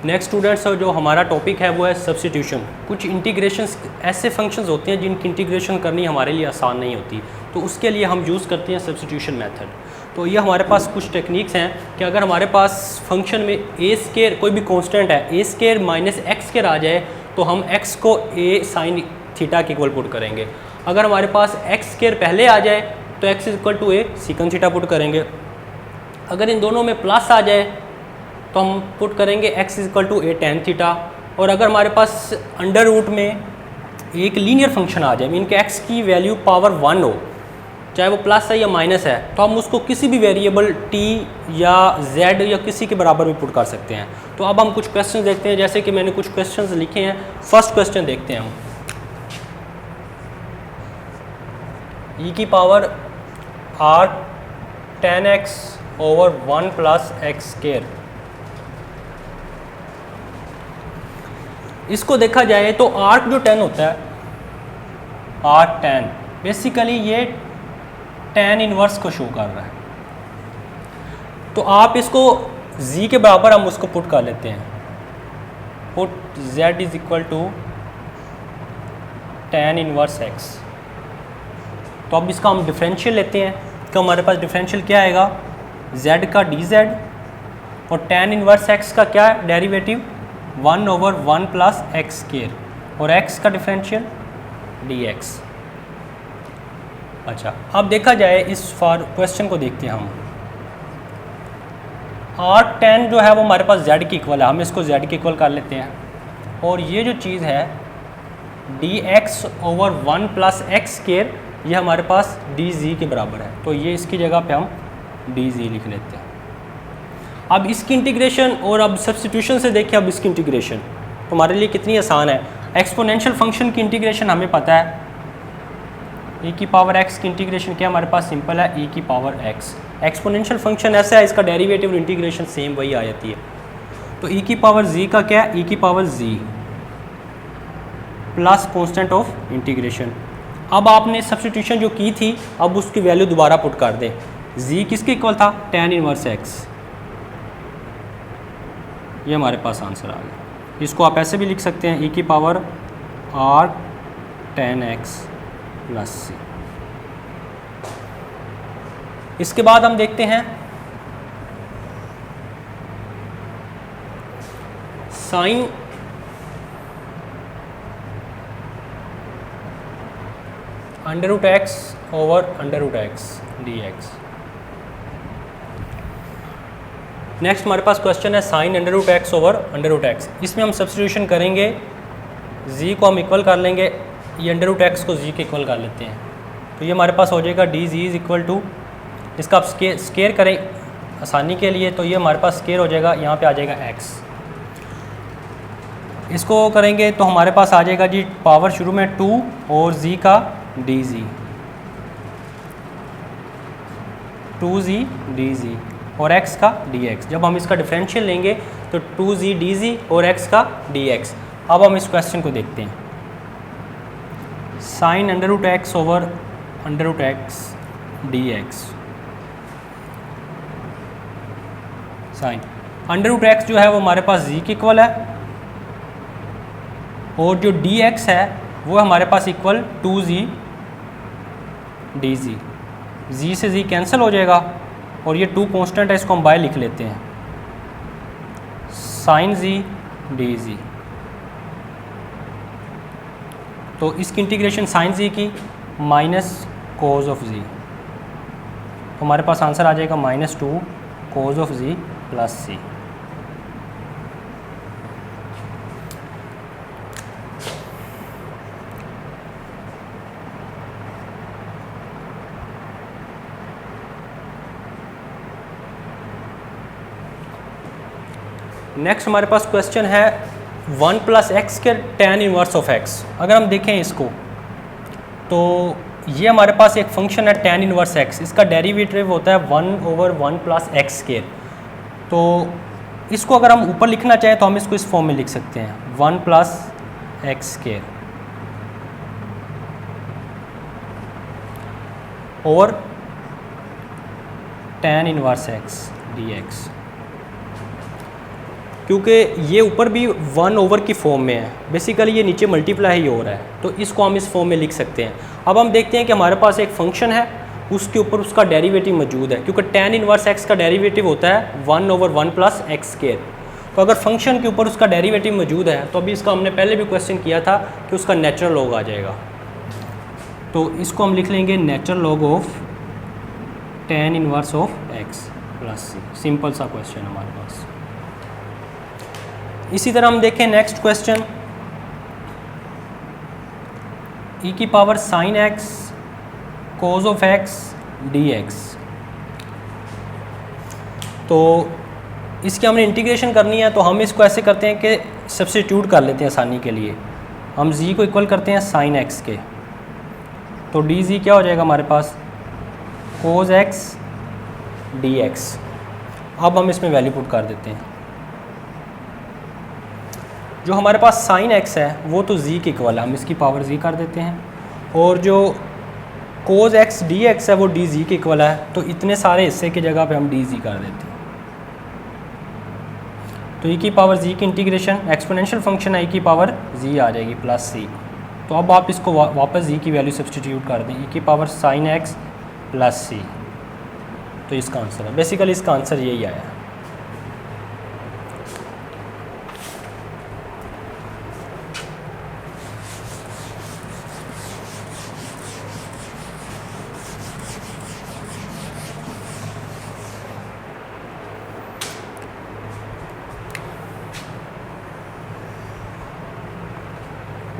Next students जो हमारा topic है वो है सब्स्टिट्यूशन। कुछ इंटीग्रेशंस ऐसे फंक्शंस होते हैं जिनकी इंटीग्रेशन करनी हमारे लिए आसान नहीं होती, तो उसके लिए हम यूज़ करते हैं सब्स्टिट्यूशन मेथड। तो ये हमारे पास कुछ टेक्निक्स हैं कि अगर हमारे पास फंक्शन में ए स्केयर कोई भी कांस्टेंट है, ए स्केयर माइनस एक्स स्केयर आ जाए तो हम एक्स को ए साइन थीटा के इक्वल पुट करेंगे। अगर हमारे पास एक्स स्केयर पहले आ जाए तो x is equal to a sec theta put करेंगे। अगर इन दोनों में प्लस आ जाए तो हम पुट करेंगे x is equal to a tan theta. और अगर हमारे पास अंडर रूट में एक लीनियर फंक्शन आ जाए, मीन कि x की वैल्यू पावर 1 हो, चाहे वो प्लस है या माइनस है, तो हम उसको किसी भी वेरिएबल t या z या किसी के बराबर भी पुट कर सकते हैं। तो अब हम कुछ क्वेश्चन देखते हैं, जैसे कि मैंने कुछ क्वेश्चन लिखे हैं। फर्स्ट क्वेश्चन देखते हैं हम। e की power r 10x over 1 plus x square, इसको देखा जाए तो आर्क जो 10 होता है, आर्क 10 बेसिकली ये tan इनवर्स को शो कर रहा है। तो आप इसको z के बराबर हम उसको पुट कर लेते हैं। Put z is equal to tan inverse x। तो अब इसका हम डिफरेंशियल लेते हैं। तो हमारे पास डिफरेंशियल क्या आएगा, z का dz और tan इनवर्स x का क्या है derivative 1 over 1 plus x square, और x का डिफरेंशियल dx। अच्छा, अब देखा जाए इस क्वेश्चन को देखते हैं हम। आर्क 10 जो है वो हमारे पास z की इक्वल है, हम इसको z के इक्वल कर लेते हैं। और ये जो चीज़ है dx over 1 plus x square, ये हमारे पास dz के बराबर है। तो ये इसकी जगह पे हम dz लिख लेते हैं। अब इसकी इंटीग्रेशन और अब सब्स्टिट्यूशन से देखें अब इसकी इंटीग्रेशन तो हमारे लिए कितनी आसान है। एक्सपोनेंशियल फंक्शन की इंटीग्रेशन हमें पता है, e की पावर x की इंटीग्रेशन क्या हमारे पास सिंपल है, e की पावर x। एक्सपोनेंशियल फंक्शन ऐसा है, इसका डेरिवेटिव इंटीग्रेशन सेम वही आ जाती है। तो e की पावर z का क्या है, e की power z plus constant of integration. अब आपने सब्स्टिट्यूशन जो की थी, अब उसकी वैल्यू दोबारा पुट कर दें। z किसके इक्वल था, tan इनवर्स x। ये हमारे पास आंसर आ गया। इसको आप ऐसे भी लिख सकते हैं, e की पावर r 10x प्लस सी। इसके बाद हम देखते हैं sine under root x over under root x dx। Next हमारे पास क्वेश्चन है sine under root x over under root x. इसमें हम सब्स्टिट्यूशन करेंगे, z को हम इक्वल कर लेंगे, ये अंडर रूट एक्स को z के इक्वल कर लेते हैं। तो ये हमारे पास हो जाएगा dz इज इक्वल टू, इसका आप स्केयर करें आसानी के लिए, तो ये हमारे पास स्केयर हो जाएगा, यहाँ पे आ जाएगा x। इसको करेंगे तो हमारे पास आ जाएगा जी पावर शुरू में 2 और z का dz, 2z dz और x का dx। जब हम इसका डिफरेंशियल लेंगे तो 2z dz और x का dx। अब हम इस क्वेश्चन को देखते हैं। Sine under root x over under root x dx। Sine under root x जो है वो हमारे पास z के इक्वल है, और जो dx है वो हमारे पास इक्वल 2z dz। z से z कैंसिल हो जाएगा और ये 2 कांस्टेंट है, इसको हम बाय लिख लेते हैं, साइन z dz। तो इसकी इंटीग्रेशन साइन z की माइनस कोज ऑफ z, तो हमारे पास आंसर आ जाएगा -2 cos of z plus c। Next हमारे पास क्वेश्चन है 1 प्लस एक्स के tan इनवर्स ऑफ x। अगर हम देखें इसको तो ये हमारे पास एक फंक्शन है tan इनवर्स x, इसका डेरिवेटिव होता है 1 ओवर 1 प्लस एक्स स्केयर। तो इसको अगर हम ऊपर लिखना चाहें तो हम इसको इस फॉर्म में लिख सकते हैं 1 plus x square. Over tan inverse x dx। क्योंकि ये ऊपर भी 1 ओवर की फॉर्म में है, बेसिकली ये नीचे मल्टीप्लाई ही हो रहा है, तो इसको हम इस फॉर्म में लिख सकते हैं। अब हम देखते हैं कि हमारे पास एक फंक्शन है, उसके ऊपर उसका डेरिवेटिव मौजूद है, क्योंकि tan इनवर्स x का डेरिवेटिव होता है 1 ओवर 1 प्लस एक्स स्क्वायर। तो अगर फंक्शन के ऊपर उसका डेरिवेटिव मौजूद है तो अभी इसका हमने पहले भी क्वेश्चन किया था कि उसका नेचुरल लॉग आ जाएगा। तो इसको हम लिख लेंगे natural log of tan inverse of x plus C. Simple सा क्वेश्चन हमारे पास। इसी तरह हम देखें नेक्स्ट क्वेश्चन, e की power sine x cos of x dx। तो इसकी हमने इंटीग्रेशन करनी है, तो हम इसको ऐसे करते हैं कि सब्स्टिट्यूट कर लेते हैं आसानी के लिए। हम z को इक्वल करते हैं साइन x के, तो dz क्या हो जाएगा हमारे पास cos x dx। अब हम इसमें वैल्यू पुट कर देते हैं। जो हमारे पास साइन x है वो तो z के इक्वल है, हम इसकी पावर z कर देते हैं, और जो cos x dx है वो dz के इक्वल है, तो इतने सारे हिस्से की जगह पे हम dz कर देते हैं। तो e की पावर z की इंटीग्रेशन एक्सपोनेंशियल फंक्शन है, e की पावर z आ जाएगी प्लस c। तो अब आप इसको वापस z की वैल्यू सब्स्टिट्यूट कर दें, e की power sine x plus c। तो इसका आंसर है, बेसिकली इसका आंसर यही आया।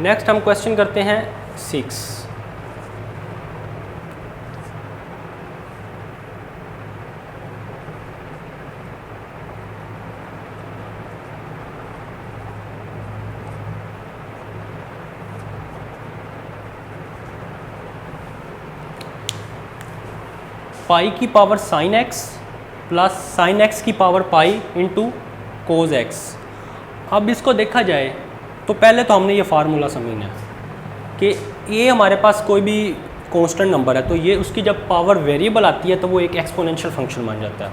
नेक्स्ट हम क्वेश्चन करते हैं 6। पाई की power sine x plus sine x की power pi into cos x. अब इसको देखा जाए तो पहले तो हमने ये फार्मूला समझना है कि ये हमारे पास कोई भी कांस्टेंट नंबर है, तो ये उसकी जब पावर वेरिएबल आती है तो वो एक एक्सपोनेंशियल फंक्शन बन जाता है।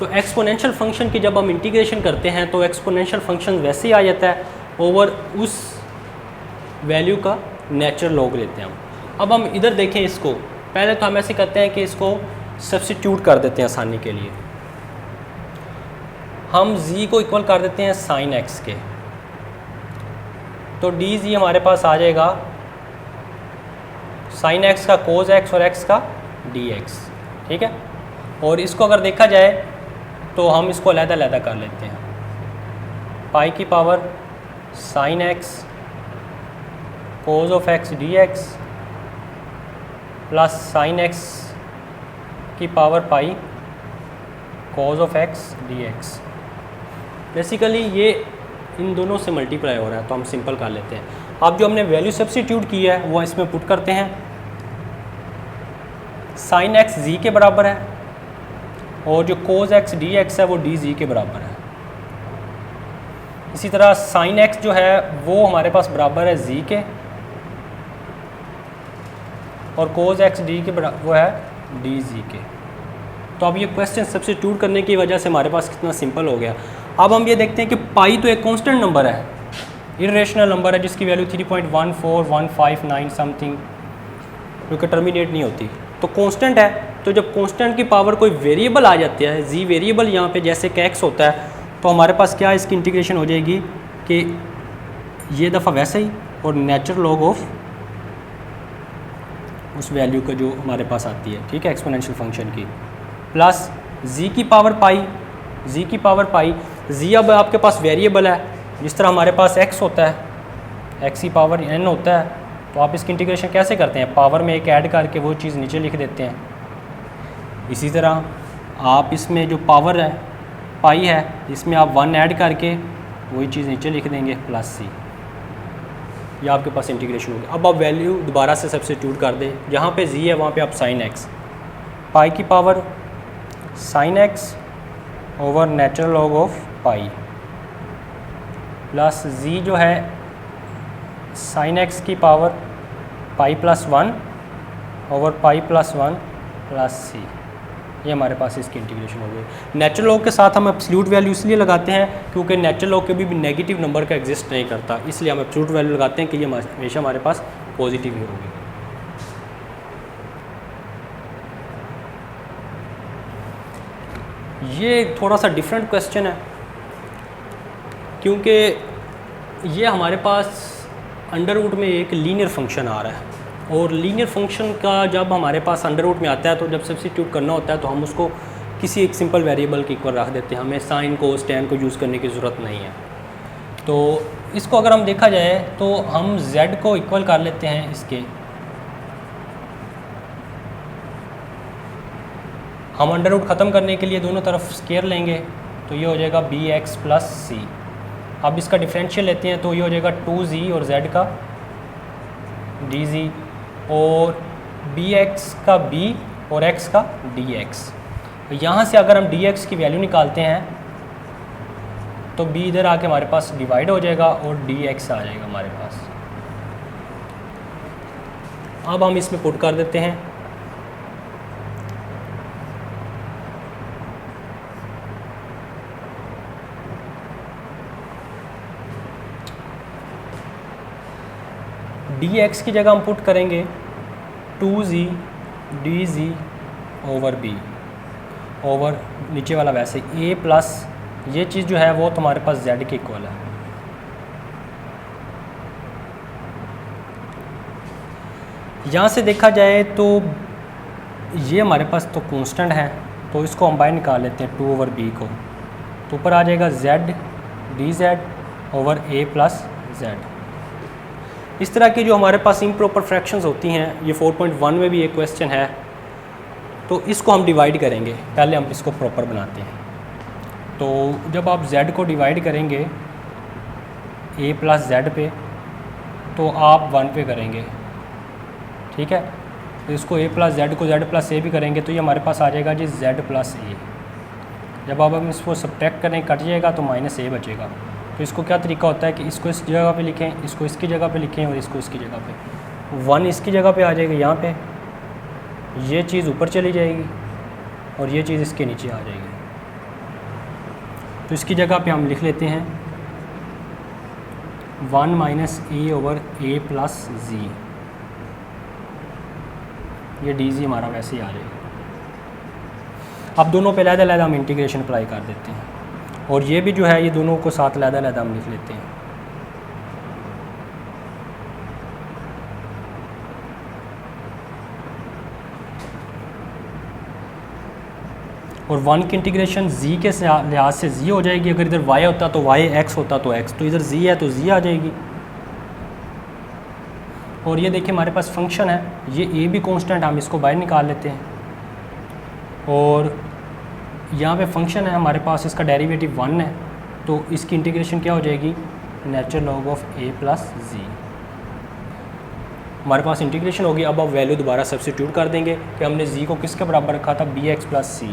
तो एक्सपोनेंशियल फंक्शन की जब हम इंटीग्रेशन करते हैं तो एक्सपोनेंशियल फंक्शन वैसे ही आ जाता है, ओवर उस वैल्यू का नेचुरल लॉग लेते हैं हम। अब हम इधर देखें इसको, पहले तो हम ऐसे करते हैं कि इसको सब्स्टिट्यूट कर देते हैं आसानी के लिए। हम z को इक्वल कर देते हैं साइन x के, तो डी जी हमारे पास आ जाएगा साइन x का कोज x और x का dx, ठीक है। और इसको अगर देखा जाए तो हम इसको अलग-अलग कर लेते हैं। पाई की power sine x cos of x dx plus sine x की power pi cos of x dx। Basically ये इन दोनों से मल्टीप्लाई हो रहा है, तो हम सिंपल कर लेते हैं। अब जो हमने वैल्यू सब्स्टिट्यूट की है वो इसमें पुट करते हैं। साइन x z के बराबर है और जो कोज x dx है वो dz के बराबर है। इसी तरह साइन x जो है वो हमारे पास बराबर है z के, और कोज x d के बराबर वो है dz के। तो अब ये क्वेश्चन सब्स्टिट्यूट करने की वजह से हमारे पास कितना सिंपल हो गया। अब हम ये देखते हैं कि पाई तो एक कांस्टेंट नंबर है, इरेशनल नंबर है जिसकी वैल्यू 3.14159 समथिंग, क्योंकि टर्मिनेट नहीं होती, तो कांस्टेंट है। तो जब कांस्टेंट की पावर कोई वेरिएबल आ जाती है, जी वेरिएबल यहाँ पे जैसे कि x होता है, तो हमारे पास क्या इसकी इंटीग्रेशन हो जाएगी कि ये दफ़ा वैसे ही और नेचुरल लॉग ऑफ उस वैल्यू का जो हमारे पास आती है, ठीक है, एक्सपोनेंशियल फंक्शन की, प्लस z की पावर पाई, z की पावर पाई। z अब आपके पास वेरिएबल है, जिस तरह हमारे पास x होता है, x की पावर n होता है, तो आप इसकी इंटीग्रेशन कैसे करते हैं, पावर में एक ऐड करके वो चीज़ नीचे लिख देते हैं। इसी तरह आप इसमें जो पावर है पाई है, इसमें आप 1 ऐड करके वही चीज़ नीचे लिख देंगे प्लस c। यह आपके पास इंटीग्रेशन होगी। अब आप वैल्यू दोबारा से सब्स्टिट्यूट कर दें, जहाँ पे z है वहाँ पे आप साइन x, पाई की power sine x over natural log of pi, plus z जो है साइन x की power pi plus 1 over pi plus 1 plus C, ये हमारे पास इसकी इंटीग्रेशन हो गई। नेचुरल लॉग के साथ हम एब्सोल्यूट वैल्यू इसलिए लगाते हैं क्योंकि नेचुरल लॉग कभी भी नेगेटिव नंबर का एग्जिस्ट नहीं करता, इसलिए हम एब्सोल्यूट वैल्यू लगाते हैं कि ये हमेशा हमारे पास पॉजिटिव ही होगी। ये थोड़ा सा डिफरेंट क्वेश्चन है क्योंकि ये हमारे पास अंडर रूट में एक लीनियर फंक्शन आ रहा है, और लीनियर फंक्शन का जब हमारे पास अंडर रूट में आता है तो जब सब्स्टिट्यूट करना होता है तो हम उसको किसी एक सिंपल वेरिएबल के इक्वल रख देते हैं, हमें साइन कोस टैन को यूज़ करने की ज़रूरत नहीं है। तो इसको अगर हम देखा जाए तो हम z को इक्वल कर लेते हैं इसके, हम अंडर रूट ख़त्म करने के लिए दोनों तरफ स्केयर लेंगे तो ये हो जाएगा bx प्लस सी। अब इसका डिफरेंशियल लेते हैं तो ये हो जाएगा 2z और z का dz और bx का b और x का dx। यहाँ से अगर हम dx की वैल्यू निकालते हैं तो b इधर आके हमारे पास डिवाइड हो जाएगा और dx आ जाएगा हमारे पास। अब हम इसमें पुट कर देते हैं, dx की जगह हम पुट करेंगे 2z dz over b over नीचे वाला वैसे a प्लस ये चीज़ जो है वो तुम्हारे पास z के इक्वल है। यहाँ से देखा जाए तो ये हमारे पास तो कांस्टेंट है, तो इसको हम बाहर निकाल लेते हैं 2 ओवर b को, तो ऊपर आ जाएगा z dz over a plus z। इस तरह की जो हमारे पास इम्प्रॉपर फ्रैक्शंस होती हैं, ये 4.1 में भी एक क्वेश्चन है, तो इसको हम डिवाइड करेंगे। पहले हम इसको प्रॉपर बनाते हैं। तो जब आप z को डिवाइड करेंगे a प्लस z पे तो आप 1 पे करेंगे, ठीक है। तो इसको a प्लस z को z प्लस a भी करेंगे तो ये हमारे पास आ जाएगा जी z प्लस a। जब आप हम इसको सब्ट्रैक्ट करें कट जाएगा तो माइनस a बचेगा। तो इसको क्या तरीका होता है कि इसको इस जगह पे लिखें, इसको इसकी जगह पे लिखें और इसको इसकी जगह पे। 1 इसकी जगह पे आ जाएगा यहाँ पे, ये चीज़ ऊपर चली जाएगी और ये चीज़ इसके नीचे आ जाएगी। तो इसकी जगह पे हम लिख लेते हैं 1 minus A over a plus z, ये dz हमारा वैसे ही आ जाएगा। अब दोनों पे अलग-अलग हम इंटीग्रेशन अप्लाई कर देते हैं, और ये भी जो है ये दोनों को साथ अलग-अलग हम लिख लेते हैं। और 1 की इंटीग्रेशन z के लिहाज से z हो जाएगी। अगर इधर y होता तो y, x होता तो x, तो इधर z है तो z आ जाएगी। और ये देखिए हमारे पास फंक्शन है, ये a भी कांस्टेंट, हम इसको बाहर निकाल लेते हैं। और यहाँ पे फंक्शन है हमारे पास, इसका डेरिवेटिव 1 है, तो इसकी इंटीग्रेशन क्या हो जाएगी, natural log of a plus z। हमारे पास इंटीग्रेशन होगी। अब आप वैल्यू दोबारा सब्स्टिट्यूट कर देंगे कि हमने z को किसके बराबर रखा था, bx प्लस c,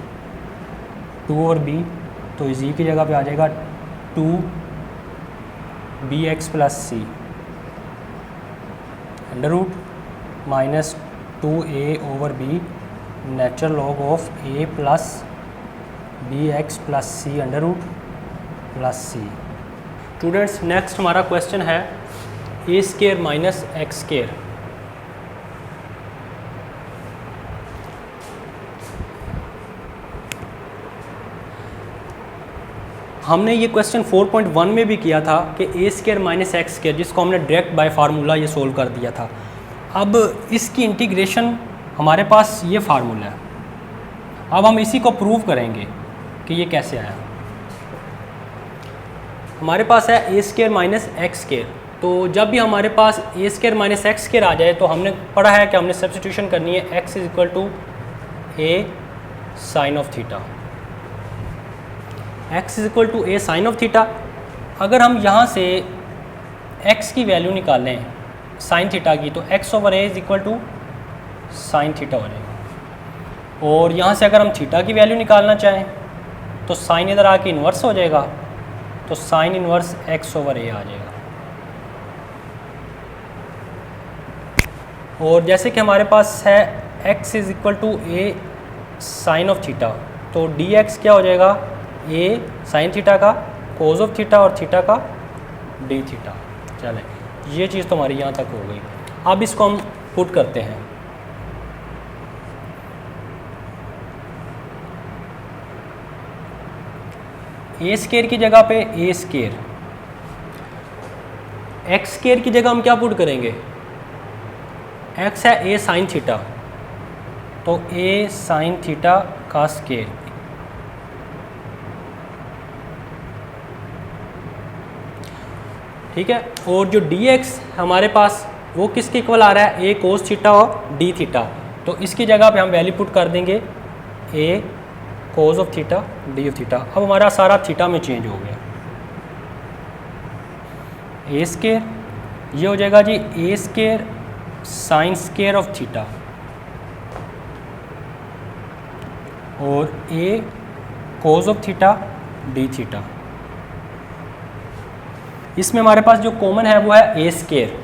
2 और b, तो z की जगह पे आ जाएगा 2 bx plus c under root minus 2a over b natural log of a plus bx plus c under root plus c। Students next हमारा क्वेश्चन है a square minus x square. हमने ये question 4.1 में भी किया था कि a square minus x square, जिसको हमने डायरेक्ट बाय फार्मूला ये सोल्व कर दिया था। अब इसकी इंटीग्रेशन हमारे पास ये फार्मूला है, अब हम इसी को प्रूव करेंगे कि ये कैसे आया। हमारे पास है a square minus x square, तो जब भी हमारे पास a square minus x square आ जाए तो हमने पढ़ा है कि हमने सब्स्टिट्यूशन करनी है x is equal to a sine of theta, x is equal to a sine of theta. अगर हम यहाँ से x की वैल्यू निकालें साइन थीटा की, तो x over a is equal to sine theta हो जाएगा। और यहाँ से अगर हम थीटा की वैल्यू निकालना चाहें तो साइन इधर आके इन्वर्स हो जाएगा, तो sine inverse x over a आ जाएगा। और जैसे कि हमारे पास है x is equal to a sine of theta, तो dx क्या हो जाएगा, a साइन थीटा का कोज ऑफ थीटा और थीटा का डी थीटा। चलें, ये चीज़ तो हमारी यहाँ तक हो गई। अब इसको हम पुट करते हैं। ए स्केयर की जगह पे ए स्केयर, एक्स स्केयर की जगह हम क्या पुट करेंगे, एक्स है ए साइन थीटा, तो ए साइन थीटा का स्केयर, ठीक है। और जो डी एक्स हमारे पास वो किसके इक्वल आ रहा है, ए कोस थीटा और डी थीटा, तो इसकी जगह पे हम वैल्यू पुट कर देंगे a cos of theta d of theta. अब हमारा सारा थीटा में चेंज हो गया, ए स्केयर ये हो जाएगा जी a square sine square of theta और a cos of theta d theta. इसमें हमारे पास जो कॉमन है वो है ए स्केयर।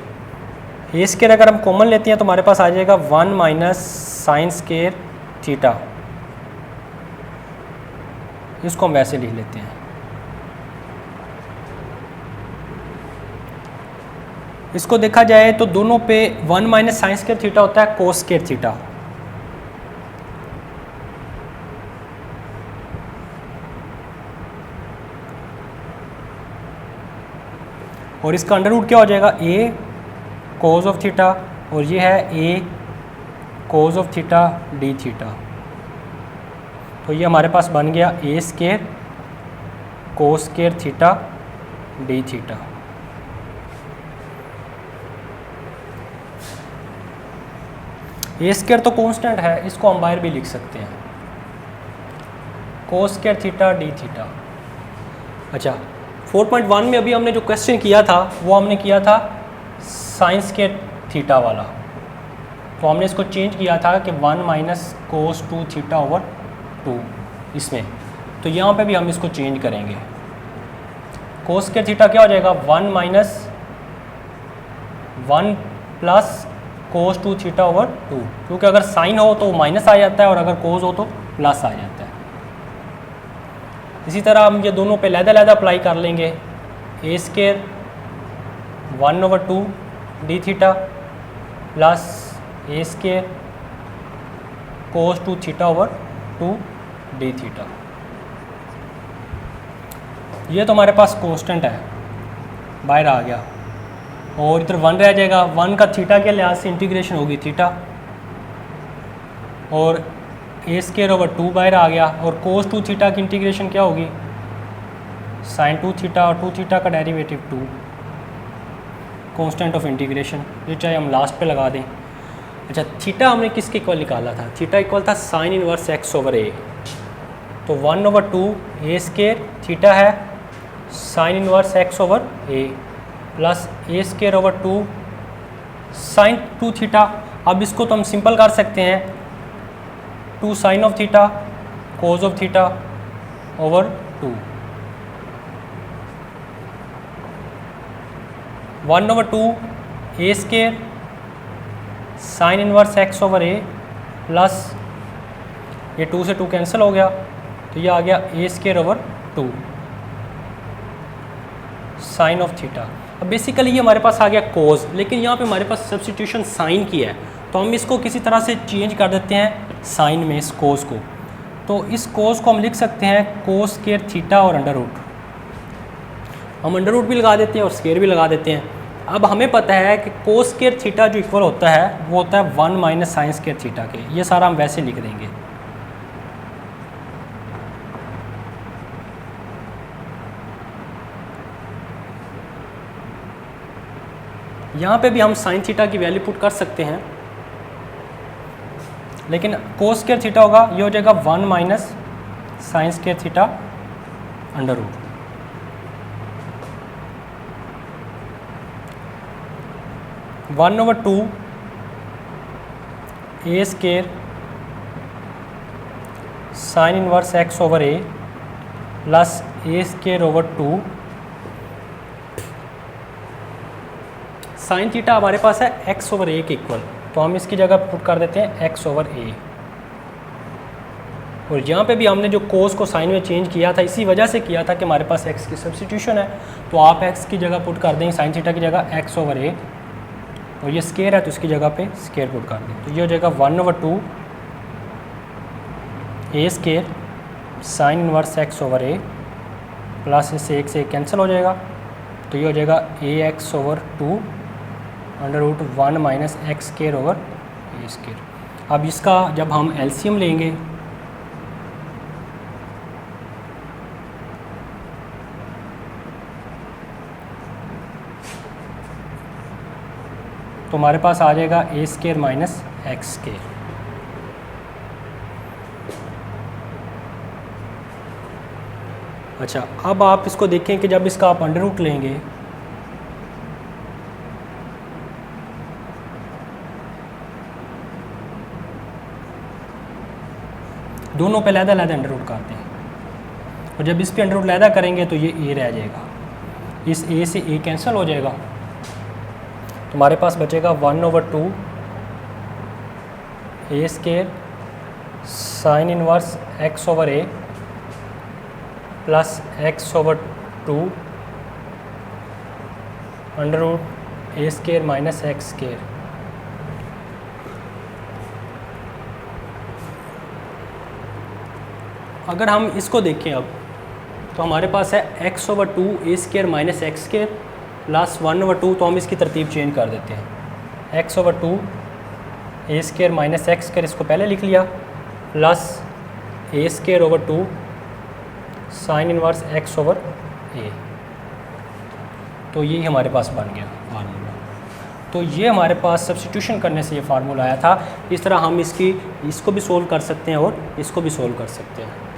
ए स्केयर अगर हम कॉमन लेते हैं तो हमारे पास आ जाएगा 1 माइनस साइन स्केयर थीटा, इसको हम वैसे लिख लेते हैं। इसको देखा जाए तो दोनों पे 1 माइनस साइन स्केयर थीटा होता है कोस स्केयर थीटा, और इसका अंडर रूट क्या हो जाएगा, ए कोस ऑफ थीटा और ये है a cos of theta d theta. तो ये हमारे पास बन गया a square cos square theta d theta. A square तो कांस्टेंट है, इसको हम बाहर भी लिख सकते हैं, cos square theta d theta. अच्छा, 4.1 में अभी हमने जो क्वेश्चन किया था वो हमने किया था साइन स्केयर थीटा वाला, तो हमने इसको चेंज किया था कि 1 माइनस कोस 2 थीटा ओवर 2 इसमें, तो यहाँ पे भी हम इसको चेंज करेंगे। कोस स्केयर थीटा क्या हो जाएगा, 1 minus 1 plus cos 2 theta over 2, क्योंकि अगर साइन हो तो माइनस आ जाता है और अगर कोस हो तो प्लस आ जाता है। इसी तरह हम ये दोनों पे लहदा अप्लाई कर लेंगे, a square 1 over 2 d theta plus a square cos 2 theta over 2 d theta. ये तो हमारे पास कांस्टेंट है, बाहर आ गया, और इधर 1 रह जाएगा। 1 का थीटा के लिहाज से इंटीग्रेशन होगी थीटा, और ए स्केयर ओवर 2 बाहर आ गया, और कोस 2 थीटा की इंटीग्रेशन क्या होगी, साइन 2 थीटा, और 2 थीटा का डेरिवेटिव 2, कांस्टेंट ऑफ इंटीग्रेशन, ये चाहे हम लास्ट पे लगा दें। अच्छा, थीटा हमने किसके इक्वल निकाला था, थीटा इक्वल था sine inverse x over a, तो 1 ओवर 2 ए स्केयर थीटा है sine inverse x over a plus a square over 2 sine 2 theta. अब इसको तो हम सिंपल कर सकते हैं, 2 sine of theta cos of theta over 2, 1 over 2 a square sine inverse x over a plus ये 2 से 2 कैंसिल हो गया, तो ये आ गया a square over 2 sine of theta. अब बेसिकली ये हमारे पास आ गया कोस, लेकिन यहाँ पे हमारे पास सब्स्टिट्यूशन साइन की है, तो हम इसको किसी तरह से चेंज कर देते हैं साइन में इस कोस को। तो इस कोस को हम लिख सकते हैं कोस स्केयर थीटा और अंडर रूट, हम अंडर रूट भी लगा देते हैं और स्केयर भी लगा देते हैं। अब हमें पता है कि कोस स्केयर थीटा जो इक्वल होता है वो होता है 1 माइनस साइन स्केयर थीटा के, ये सारा हम वैसे लिख देंगे। यहाँ पे भी हम साइन थीटा की वैल्यू पुट कर सकते हैं, लेकिन कोस स्केयर थीटा होगा, ये हो जाएगा 1 minus sine square theta under root. One over 2 a square sine inverse x over a plus a square over 2 sine theta हमारे पास है एक्स ओवर ए के इक्वल, तो हम इसकी जगह पुट कर देते हैं x/a। और यहाँ पे भी हमने जो कोस को साइन में चेंज किया था इसी वजह से किया था कि हमारे पास x की सब्स्टिट्यूशन है, तो आप x की जगह पुट कर देंगे साइन थीटा की जगह x/a, और ये स्केयर है तो इसकी जगह पे स्केयर पुट कर दें। तो ये हो जाएगा 1/2 a square sine inverse x/a plus इससे एक से कैंसिल हो जाएगा, तो ये हो जाएगा ax/2 √1 minus x square over a square. अब इसका जब हम एलसीएम लेंगे तो हमारे पास आ जाएगा ए स्केयर माइनस एक्स स्केयर। अच्छा, अब आप इसको देखें कि जब इसका आप अंडर रूट लेंगे दोनों पे लहदा अंडर रूट करते हैं, और जब इस पे अंडर रूट लहदा करेंगे तो ये ए रह जाएगा, इस ए से ए कैंसिल हो जाएगा, तो हमारे पास बचेगा 1/2 a square sine inverse x/a plus x/2 under root a square minus x square. अगर हम इसको देखें अब तो हमारे पास है x/2 a square minus x square plus 1/2, तो हम इसकी तरतीब चेंज कर देते हैं, x/2 a square minus x square इसको पहले लिख लिया plus a square over 2 sine inverse x/a, तो ये हमारे पास बन गया फार्मूला। तो ये हमारे पास सब्स्टिट्यूशन करने से ये फार्मूला आया था। इस तरह हम इसको भी सोल्व कर सकते हैं और इसको भी सोल्व कर सकते हैं।